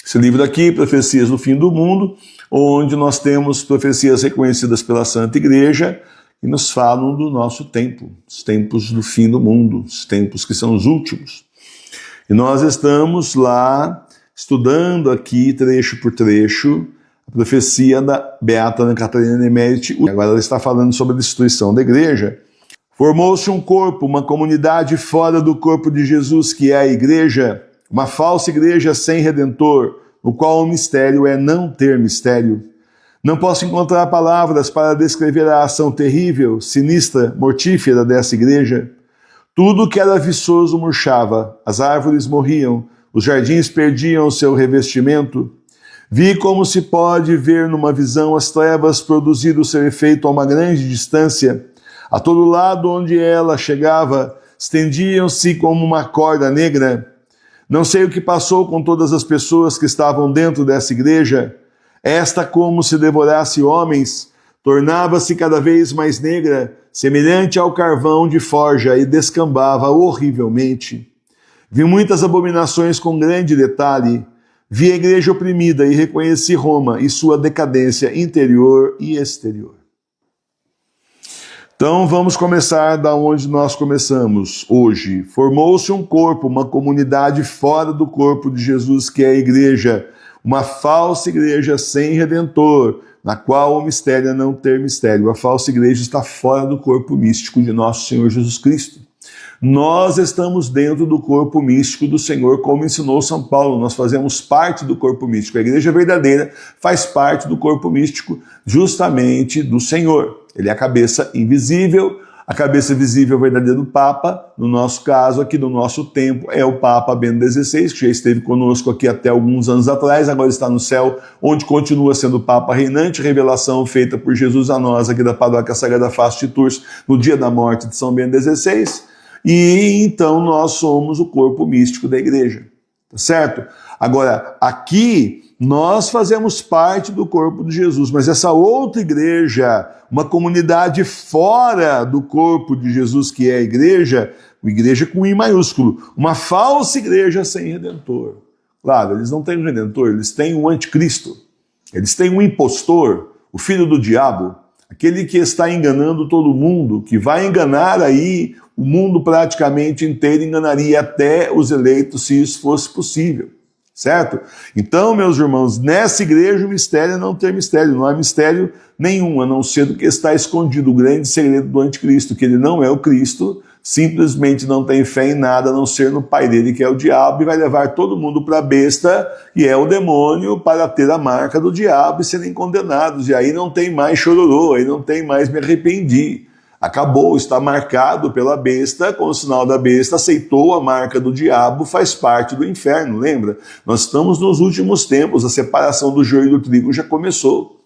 Esse livro aqui, Profecias do Fim do Mundo, onde nós temos profecias reconhecidas pela Santa Igreja que nos falam do nosso tempo, os tempos do fim do mundo, os tempos que são os últimos. E nós estamos lá estudando aqui, trecho por trecho, a profecia da Beata Ana Catarina Emérita. Agora ela está falando sobre a destruição da igreja. Formou-se um corpo, uma comunidade fora do corpo de Jesus, que é a igreja, uma falsa igreja sem redentor, no qual o mistério é não ter mistério. Não posso encontrar palavras para descrever a ação terrível, sinistra, mortífera dessa igreja. Tudo que era viçoso murchava, as árvores morriam, os jardins perdiam o seu revestimento. Vi como se pode ver numa visão as trevas produzir o seu efeito a uma grande distância. A todo lado onde ela chegava, estendiam-se como uma corda negra. Não sei o que passou com todas as pessoas que estavam dentro dessa igreja. Esta, como se devorasse homens, tornava-se cada vez mais negra, semelhante ao carvão de forja, e descambava horrivelmente. Vi muitas abominações com grande detalhe. Vi a igreja oprimida e reconheci Roma e sua decadência interior e exterior. Então vamos começar da onde nós começamos hoje. Formou-se um corpo, uma comunidade fora do corpo de Jesus, que é a igreja, uma falsa igreja sem redentor, na qual o mistério é não ter mistério. A falsa igreja está fora do corpo místico de nosso Senhor Jesus Cristo. Nós estamos dentro do corpo místico do Senhor, como ensinou São Paulo. Nós fazemos parte do corpo místico. A igreja verdadeira faz parte do corpo místico justamente do Senhor. Ele é a cabeça invisível, a cabeça visível é o verdadeiro Papa. No nosso caso, aqui no nosso tempo, é o Papa Bento XVI, que já esteve conosco aqui até alguns anos atrás, agora está no céu, onde continua sendo Papa reinante, revelação feita por Jesus a nós aqui da Paróquia Sagrada Face de Tours, no dia da morte de São Bento XVI. E então nós somos o corpo místico da igreja, tá certo? Agora, aqui nós fazemos parte do corpo de Jesus, mas essa outra igreja, uma comunidade fora do corpo de Jesus, que é a igreja com I maiúsculo, uma falsa igreja sem redentor. Claro, eles não têm um redentor, eles têm um anticristo, eles têm um impostor, o filho do diabo, aquele que está enganando todo mundo, que vai enganar aí o mundo praticamente inteiro, enganaria até os eleitos, se isso fosse possível. Certo? Então, meus irmãos, nessa igreja o mistério é não ter mistério, não há mistério nenhum, a não ser do que está escondido, o grande segredo do anticristo, que ele não é o Cristo, simplesmente não tem fé em nada, a não ser no pai dele, que é o diabo, e vai levar todo mundo para a besta, que é o demônio, para ter a marca do diabo e serem condenados, e aí não tem mais chororô, aí não tem mais me arrependi. Acabou, está marcado pela besta, com o sinal da besta, aceitou a marca do diabo, faz parte do inferno, lembra? Nós estamos nos últimos tempos, a separação do joio e do trigo já começou.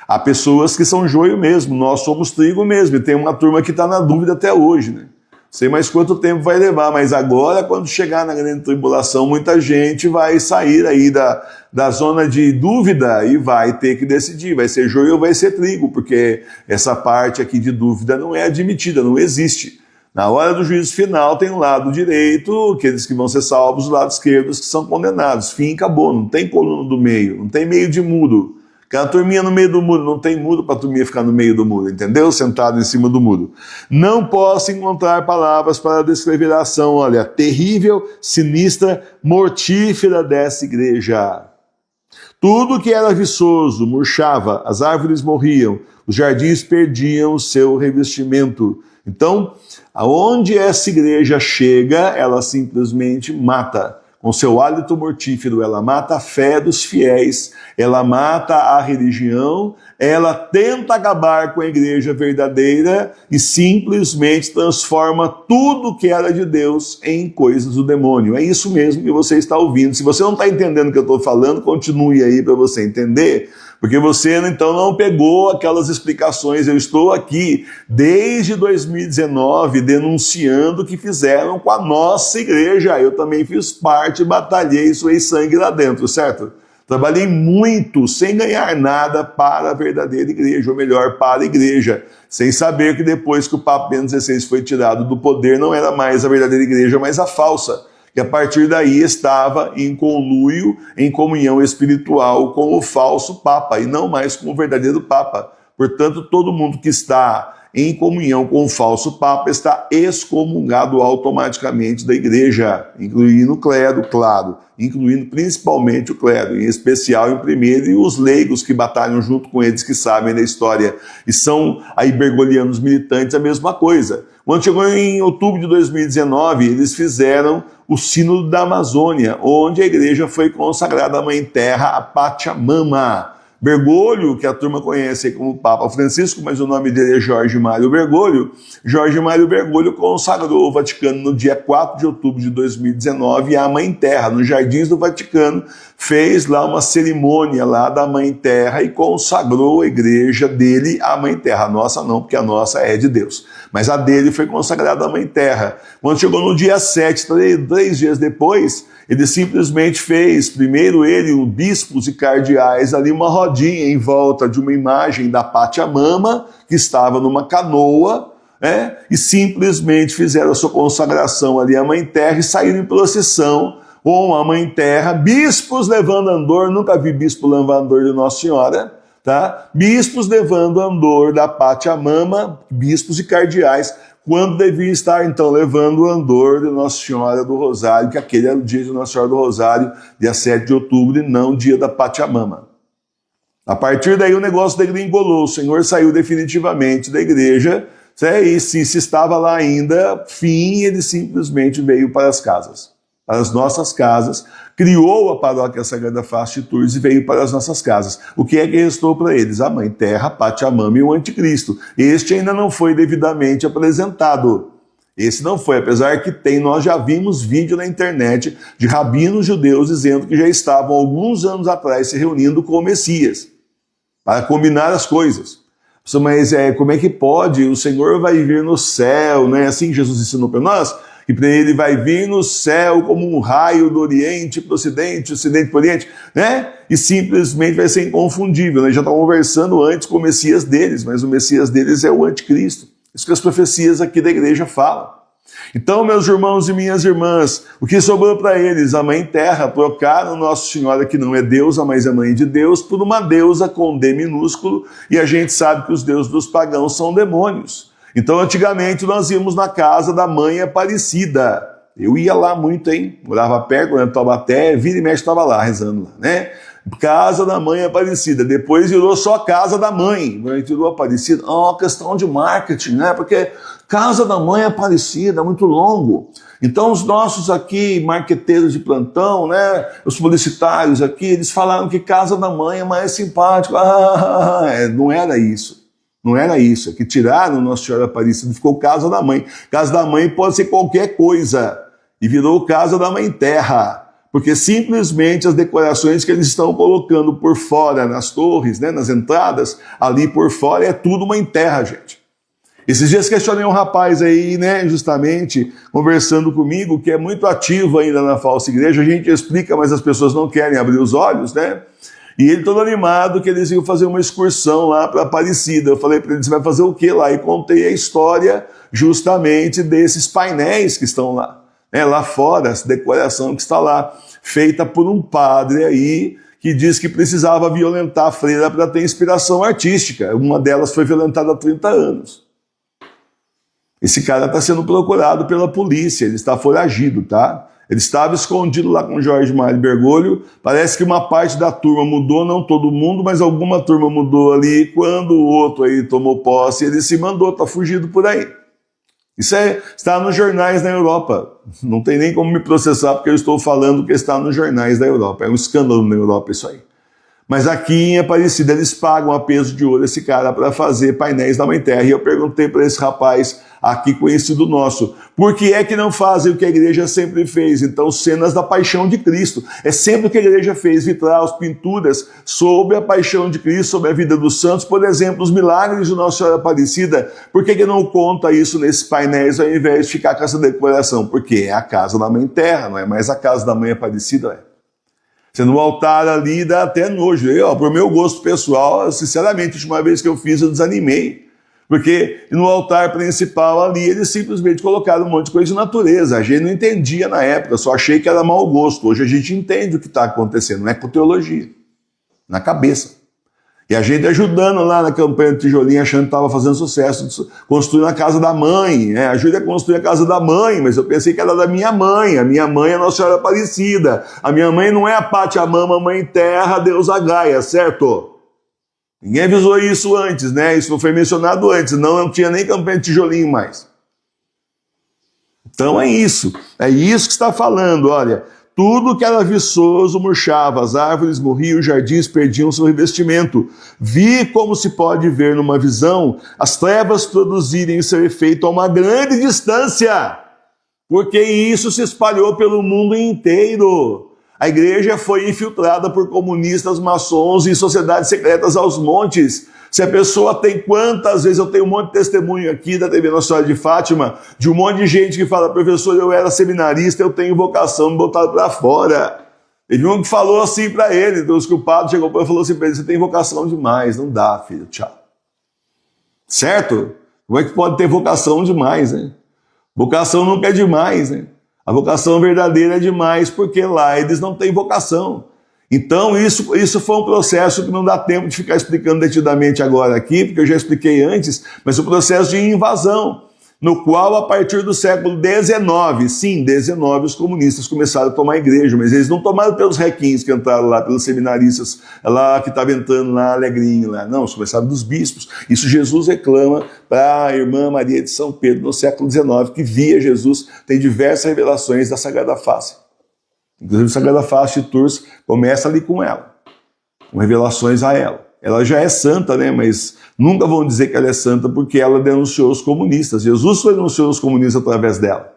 Há pessoas que são joio mesmo, nós somos trigo mesmo, e tem uma turma que está na dúvida até hoje, né? Não sei mais quanto tempo vai levar, mas agora, quando chegar na grande tribulação, muita gente vai sair aí da zona de dúvida e vai ter que decidir, vai ser joio ou vai ser trigo, porque essa parte aqui de dúvida não é admitida, não existe. Na hora do juízo final tem o lado direito, aqueles que vão ser salvos, o lado esquerdo, os que são condenados. Fim, acabou, não tem coluna do meio, não tem meio de muro. Aquela turminha no meio do muro, não tem muro para a turminha ficar no meio do muro, entendeu? Sentado em cima do muro. Não posso encontrar palavras para descrever a ação, olha, terrível, sinistra, mortífera dessa igreja. Tudo que era viçoso murchava, as árvores morriam, os jardins perdiam o seu revestimento. Então, aonde essa igreja chega, ela simplesmente mata. Com seu hálito mortífero, ela mata a fé dos fiéis, ela mata a religião, ela tenta acabar com a igreja verdadeira e simplesmente transforma tudo que era de Deus em coisas do demônio. É isso mesmo que você está ouvindo. Se você não está entendendo o que eu estou falando, continue aí para você entender, porque você então não pegou aquelas explicações. Eu estou aqui desde 2019 denunciando o que fizeram com a nossa igreja. Eu também fiz parte, batalhei, suei sangue lá dentro, certo? Trabalhei muito sem ganhar nada para a verdadeira igreja, ou melhor, para a igreja, sem saber que depois que o Papa Bento XVI foi tirado do poder, não era mais a verdadeira igreja, mas a falsa. que a partir daí estava em conluio, em comunhão espiritual com o falso Papa, e não mais com o verdadeiro Papa. Portanto, todo mundo que está em comunhão com o falso Papa está excomungado automaticamente da igreja, incluindo o clero, claro, incluindo principalmente o clero, em especial em primeiro, e os leigos que batalham junto com eles, que sabem da história, e são aí bergolianos militantes, a mesma coisa. Quando chegou em outubro de 2019, eles fizeram o Sínodo da Amazônia, onde a igreja foi consagrada à Mãe Terra, a Pachamama. Bergoglio, que a turma conhece como Papa Francisco, mas o nome dele é Jorge Mário Bergoglio. Jorge Mário Bergoglio consagrou o Vaticano no dia 4 de outubro de 2019 à Mãe Terra, nos Jardins do Vaticano, fez lá uma cerimônia lá da Mãe Terra e consagrou a igreja dele à Mãe Terra. A nossa não, porque a nossa é de Deus. Mas a dele foi consagrada à Mãe Terra. Quando chegou no dia 7, 3 dias depois, ele simplesmente fez, primeiro ele, os bispos e cardeais, ali uma rodinha em volta de uma imagem da Pachamama, que estava numa canoa, e simplesmente fizeram a sua consagração ali à Mãe Terra e saíram em procissão com a Mãe Terra, bispos levando andor, nunca vi bispo levando andor de Nossa Senhora, tá? Bispos levando andor da Pachamama, bispos e cardeais, quando devia estar, então, levando o andor de Nossa Senhora do Rosário, que aquele era o dia de Nossa Senhora do Rosário, dia 7 de outubro, e não o dia da Pachamama. A partir daí o negócio degringolou, o Senhor saiu definitivamente da igreja, e se estava lá ainda, ele simplesmente veio para as casas, para as nossas casas, criou a paróquia Sagrada Face de Tours e veio para as nossas casas. O que é que restou para eles? A Mãe Terra, a Pachamama e o Anticristo. Este ainda não foi devidamente apresentado. Esse não foi, apesar que nós já vimos vídeo na internet de rabinos judeus dizendo que já estavam alguns anos atrás se reunindo com o Messias, para combinar as coisas. Mas como é que pode? O Senhor vai vir no céu, não é assim que Jesus ensinou para nós? Que para ele vai vir no céu como um raio do Oriente para o Ocidente, Ocidente para o Oriente, E simplesmente vai ser inconfundível. Eles já estavam conversando antes com o Messias deles, mas o Messias deles é o Anticristo. Isso que as profecias aqui da igreja falam. Então, meus irmãos e minhas irmãs, o que sobrou para eles? A Mãe Terra, trocaram Nossa Senhora, que não é deusa, mas é Mãe de Deus, por uma deusa com D minúsculo, e a gente sabe que os deuses dos pagãos são demônios. Então, antigamente, nós íamos na casa da Mãe Aparecida. Eu ia lá muito, morava perto, em Taubaté, vira e mexe estava lá, rezando lá, Casa da Mãe Aparecida. Depois virou só Casa da Mãe. Virou Aparecida. Questão de marketing, Porque Casa da Mãe Aparecida é muito longo. Então, os nossos aqui, marqueteiros de plantão, Os publicitários aqui, eles falaram que Casa da Mãe é mais simpático. Não era isso. Não era isso, é que tiraram Nossa Senhora Aparecida e ficou Casa da Mãe. Casa da Mãe pode ser qualquer coisa. E virou Casa da Mãe Terra. Porque simplesmente as decorações que eles estão colocando por fora nas torres, nas entradas, ali por fora, é tudo Mãe Terra, gente. Esses dias questionei um rapaz aí, justamente, conversando comigo, que é muito ativo ainda na falsa igreja. A gente explica, mas as pessoas não querem abrir os olhos, E ele todo animado que eles iam fazer uma excursão lá para Aparecida. Eu falei para ele, você vai fazer o que lá? E contei a história justamente desses painéis que estão lá. Lá fora, essa decoração que está lá, feita por um padre aí, que diz que precisava violentar a freira para ter inspiração artística. Uma delas foi violentada há 30 anos. Esse cara está sendo procurado pela polícia, ele está foragido, Ele estava escondido lá com Jorge Mário Bergoglio. Parece que uma parte da turma mudou, não todo mundo, mas alguma turma mudou ali. Quando o outro aí tomou posse, ele se mandou, está fugido por aí. Isso está nos jornais da Europa. Não tem nem como me processar, porque eu estou falando que está nos jornais da Europa. É um escândalo na Europa isso aí. Mas aqui em Aparecida eles pagam a peso de ouro esse cara para fazer painéis da Mãe Terra. E eu perguntei para esse rapaz, aqui conhecido nosso, por que é que não fazem o que a igreja sempre fez? Então, cenas da paixão de Cristo. É sempre o que a igreja fez, vitrais, pinturas sobre a paixão de Cristo, sobre a vida dos santos. Por exemplo, os milagres de Nossa Senhora Aparecida. Por que não conta isso nesses painéis ao invés de ficar com essa decoração? Porque é a casa da Mãe Terra, não é mais a casa da Mãe Aparecida, No altar ali dá até nojo. Por meu gosto pessoal, sinceramente, a última vez que eu fiz eu desanimei. Porque no altar principal ali, eles simplesmente colocaram um monte de coisa de natureza. A gente não entendia na época, só achei que era mau gosto. Hoje a gente entende o que está acontecendo, não é com teologia, na cabeça. E a gente ajudando lá na campanha do tijolinho, achando que estava fazendo sucesso, construindo a casa da mãe. Ajuda a construir a casa da mãe, mas eu pensei que era da minha mãe. A minha mãe é a Nossa Senhora Aparecida. A minha mãe não é a Pachamama, Mãe Terra, Deusa Gaia, certo? Ninguém avisou isso antes, né? Isso não foi mencionado antes, não tinha nem campanha de tijolinho mais. Então é isso que está falando, olha. Tudo que era viçoso murchava, as árvores morriam, os jardins perdiam seu revestimento. Vi como se pode ver numa visão as trevas produzirem seu efeito a uma grande distância, porque isso se espalhou pelo mundo inteiro. A igreja foi infiltrada por comunistas, maçons e sociedades secretas aos montes. Se a pessoa tem quantas vezes, eu tenho um monte de testemunho aqui da TV Nossa Senhora de Fátima, de um monte de gente que fala, professor, eu era seminarista, eu tenho vocação, me botaram para fora. Teve um que falou assim para ele, Deus que o padre chegou para ele e falou assim para ele, você tem vocação demais, não dá, filho, tchau. Certo? Como é que pode ter vocação demais, né? Vocação nunca é demais, né? A vocação verdadeira é demais, porque lá eles não têm vocação. Então isso foi um processo que não dá tempo de ficar explicando detidamente agora aqui, porque eu já expliquei antes, mas o processo de invasão, no qual a partir do século XIX, sim, XIX, os comunistas começaram a tomar a igreja, mas eles não tomaram pelos requintes que entraram lá, pelos seminaristas lá que estavam entrando lá, alegrinho lá, não, eles começaram dos bispos. Isso Jesus reclama para a irmã Maria de São Pedro no século XIX, que via Jesus, tem diversas revelações da Sagrada Face. Inclusive a Sagrada Face de Tours começa ali com ela, com revelações a ela. Ela já é santa, né? Mas nunca vão dizer que ela é santa porque ela denunciou os comunistas. Jesus denunciou os comunistas através dela.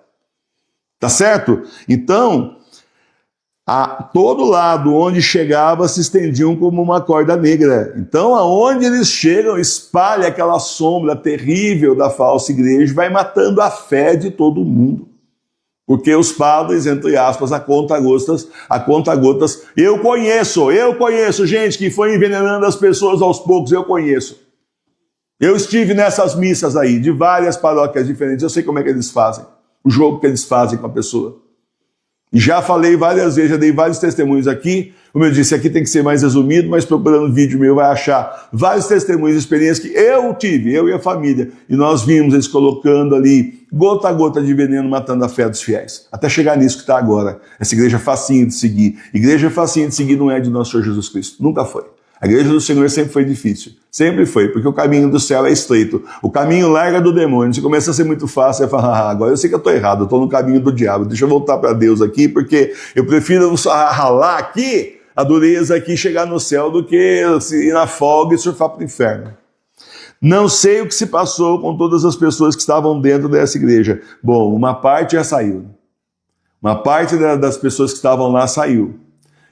Tá certo? Então, a todo lado onde chegava se estendiam como uma corda negra. Então, aonde eles chegam, espalha aquela sombra terrível da falsa igreja e vai matando a fé de todo mundo. Porque os padres, entre aspas, a conta-gotas, eu conheço gente que foi envenenando as pessoas aos poucos, eu conheço. Eu estive nessas missas aí, de várias paróquias diferentes, eu sei como é que eles fazem, o jogo que eles fazem com a pessoa. E já falei várias vezes, já dei vários testemunhos aqui, como eu disse, aqui tem que ser mais resumido, mas procurando vídeo meu vai achar vários testemunhos, experiências que eu tive, eu e a família, e nós vimos eles colocando ali, gota a gota de veneno, matando a fé dos fiéis, até chegar nisso que está agora, essa igreja facinha de seguir. Igreja facinha de seguir não é de nosso Senhor Jesus Cristo, nunca foi. A igreja do Senhor sempre foi difícil, sempre foi, porque o caminho do céu é estreito, o caminho larga do demônio, se começa a ser muito fácil, você fala, agora eu sei que eu estou errado, eu estou no caminho do diabo, deixa eu voltar para Deus aqui, porque eu prefiro ralar aqui, a dureza aqui, chegar no céu, do que ir na folga e surfar para o inferno. Não sei o que se passou com todas as pessoas que estavam dentro dessa igreja. Bom, uma parte já saiu, uma parte das pessoas que estavam lá saiu,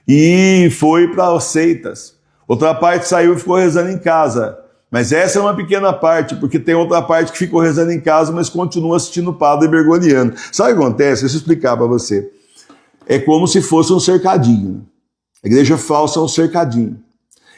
e foi para as seitas. Outra parte saiu e ficou rezando em casa. Mas essa é uma pequena parte, porque tem outra parte que ficou rezando em casa, mas continua assistindo o padre Bergogliano. Sabe o que acontece? Deixa eu explicar para você. É como se fosse um cercadinho. A igreja falsa é um cercadinho.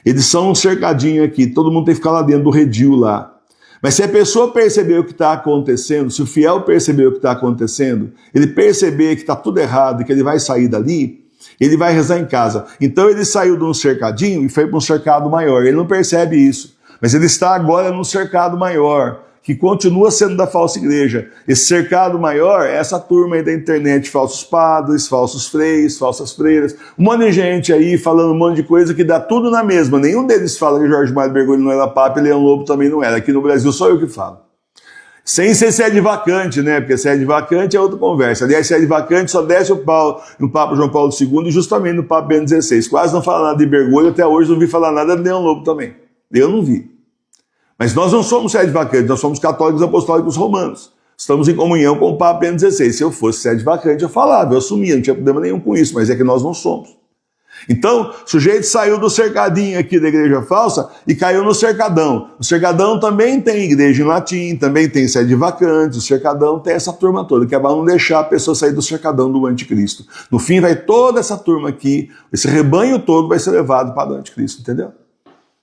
Eles são um cercadinho aqui, todo mundo tem que ficar lá dentro do redil lá. Mas se a pessoa perceber o que está acontecendo, se o fiel perceber o que está acontecendo, ele perceber que está tudo errado e que ele vai sair dali, ele vai rezar em casa. Então ele saiu de um cercadinho e foi para um cercado maior. Ele não percebe isso, mas ele está agora num cercado maior, que continua sendo da falsa igreja. Esse cercado maior é essa turma aí da internet, falsos padres, falsos freis, falsas freiras, um monte de gente aí falando um monte de coisa que dá tudo na mesma. Nenhum deles fala que Jorge Mário Bergoglio não era papa e Leão Lobo também não era. Aqui no Brasil só eu que falo. Sem ser sede vacante, né? Porque sede vacante é outra conversa. Aliás, sede vacante só desce o pau no Papa João Paulo II e justamente no Papa Bento XVI. Quase não fala nada de Bergoglio, até hoje não vi falar nada de Leão Lobo também. Eu não vi. Mas nós não somos sede vacante, nós somos católicos apostólicos romanos. Estamos em comunhão com o Papa Bento XVI. Se eu fosse sede vacante, eu falava, eu assumia, não tinha problema nenhum com isso, mas é que nós não somos. Então, o sujeito saiu do cercadinho aqui da igreja falsa e caiu no cercadão. O cercadão também tem igreja em latim, também tem sede vacante, o cercadão tem essa turma toda, que é para não deixar a pessoa sair do cercadão do anticristo. No fim, vai toda essa turma aqui, esse rebanho todo vai ser levado para o anticristo, entendeu?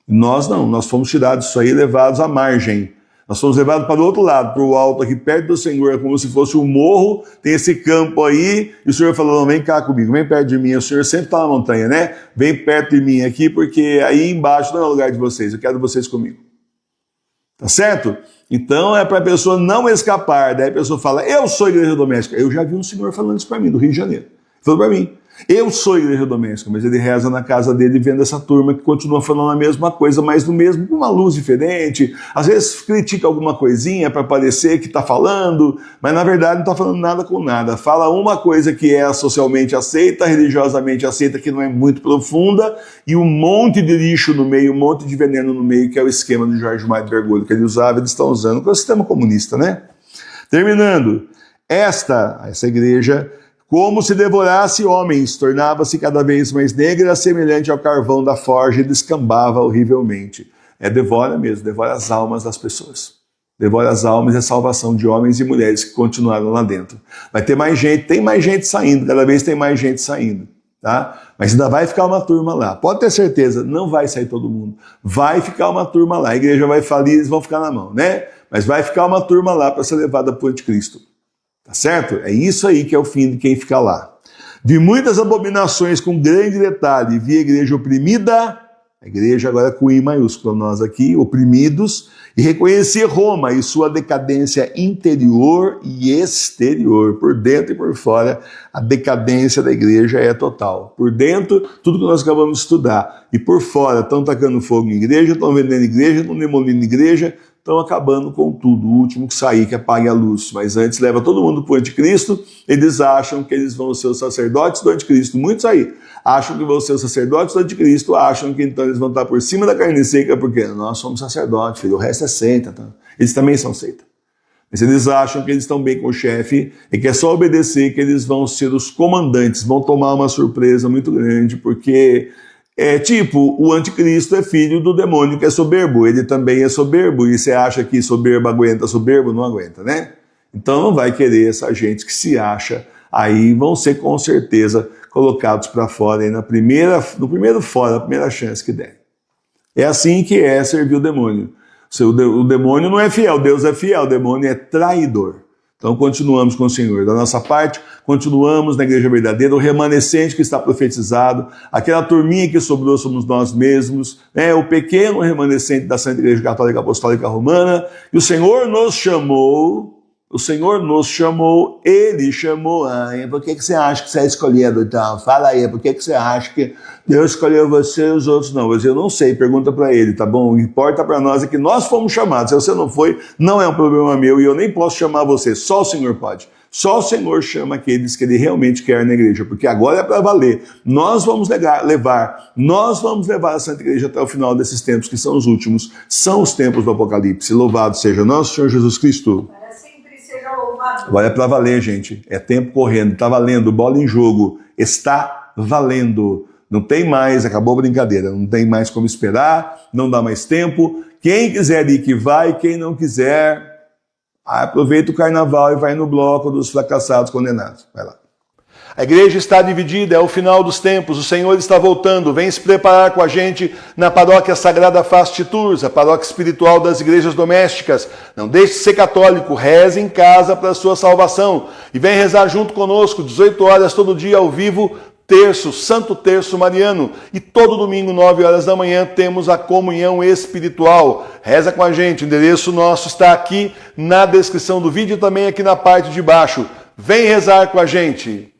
Nós não, nós fomos tirados disso aí, levados à margem. Nós fomos levados para o outro lado, para o alto aqui, perto do Senhor, como se fosse um morro, tem esse campo aí, e o Senhor falou, não, vem cá comigo, vem perto de mim, o Senhor sempre está na montanha, né? Vem perto de mim aqui, porque aí embaixo não é o lugar de vocês, eu quero vocês comigo. Tá certo? Então é para a pessoa não escapar, daí a pessoa fala, eu sou igreja doméstica. Eu já vi um senhor falando isso para mim, do Rio de Janeiro. Ele falou para mim, eu sou igreja doméstica, mas ele reza na casa dele vendo essa turma que continua falando a mesma coisa, mas no mesmo, com uma luz diferente. Às vezes critica alguma coisinha para parecer que está falando, mas na verdade não está falando nada com nada. Fala uma coisa que é socialmente aceita, religiosamente aceita, que não é muito profunda, e um monte de lixo no meio, um monte de veneno no meio, que é o esquema do Jorge Mário de Bergoglio que ele usava, eles estão usando com o sistema comunista, né? Terminando, essa igreja, como se devorasse homens, tornava-se cada vez mais negra, semelhante ao carvão da forja, e descambava horrivelmente. Devora mesmo, devora as almas das pessoas. Devora as almas e a salvação de homens e mulheres que continuaram lá dentro. Vai ter mais gente, tem mais gente saindo, cada vez tem mais gente saindo. Tá? Mas ainda vai ficar uma turma lá. Pode ter certeza, não vai sair todo mundo. Vai ficar uma turma lá. A igreja vai falir, eles vão ficar na mão, né? Mas vai ficar uma turma lá para ser levada para o anticristo. Tá certo? É isso aí que é o fim de quem fica lá. Vi muitas abominações com grande detalhe. Vi a igreja oprimida, a igreja agora com I maiúsculo, nós aqui, oprimidos, e reconheci Roma e sua decadência interior e exterior. Por dentro e por fora, a decadência da igreja é total. Por dentro, tudo que nós acabamos de estudar. E por fora, estão tacando fogo em igreja, estão vendendo igreja, estão demolindo igreja, estão acabando com tudo. O último que sair, que apague a luz. Mas antes leva todo mundo para o anticristo. Eles acham que eles vão ser os sacerdotes do anticristo. Muitos aí acham que vão ser os sacerdotes do anticristo, acham que então eles vão estar por cima da carne seca, porque nós somos sacerdotes, filho, o resto é seita. Tá? Eles também são seita. Mas eles acham que eles estão bem com o chefe e que é só obedecer que eles vão ser os comandantes, vão tomar uma surpresa muito grande, porque o anticristo é filho do demônio que é soberbo, ele também é soberbo, e você acha que soberbo aguenta soberbo? Não aguenta, né? Então não vai querer essa gente que se acha, aí vão ser com certeza colocados para fora, aí no primeiro fora, a primeira chance que der. É assim que é servir o demônio. O demônio não é fiel, Deus é fiel, o demônio é traidor. Então continuamos com o Senhor. Da nossa parte, continuamos na igreja verdadeira, o remanescente que está profetizado, aquela turminha que sobrou somos nós mesmos, o pequeno remanescente da Santa Igreja Católica Apostólica Romana, e o Senhor nos chamou, Ele chamou. Por que você acha que você é escolhido então? Fala aí, por que você acha que Deus escolheu você e os outros não? Eu não sei, pergunta para Ele, tá bom? O que importa para nós é que nós fomos chamados. Se você não foi, não é um problema meu e eu nem posso chamar você, só o Senhor pode. Só o Senhor chama aqueles que Ele realmente quer na igreja, porque agora é para valer. Nós vamos levar a Santa Igreja até o final desses tempos, que são os últimos, são os tempos do Apocalipse. Louvado seja nosso Senhor Jesus Cristo. Agora é para valer, gente. É tempo correndo, está valendo, bola em jogo, está valendo. Não tem mais, acabou a brincadeira, não tem mais como esperar, não dá mais tempo. Quem quiser ir que vai, quem não quiser, aproveita o carnaval e vai no bloco dos fracassados condenados. Vai lá. A igreja está dividida, é o final dos tempos, o Senhor está voltando, vem se preparar com a gente na paróquia Sagrada Face de Tours, a paróquia espiritual das igrejas domésticas. Não deixe de ser católico, reze em casa para a sua salvação. E vem rezar junto conosco, 18 horas todo dia ao vivo, terço, Santo Terço Mariano. E todo domingo, 9 horas da manhã, temos a comunhão espiritual. Reza com a gente, o endereço nosso está aqui na descrição do vídeo e também aqui na parte de baixo. Vem rezar com a gente.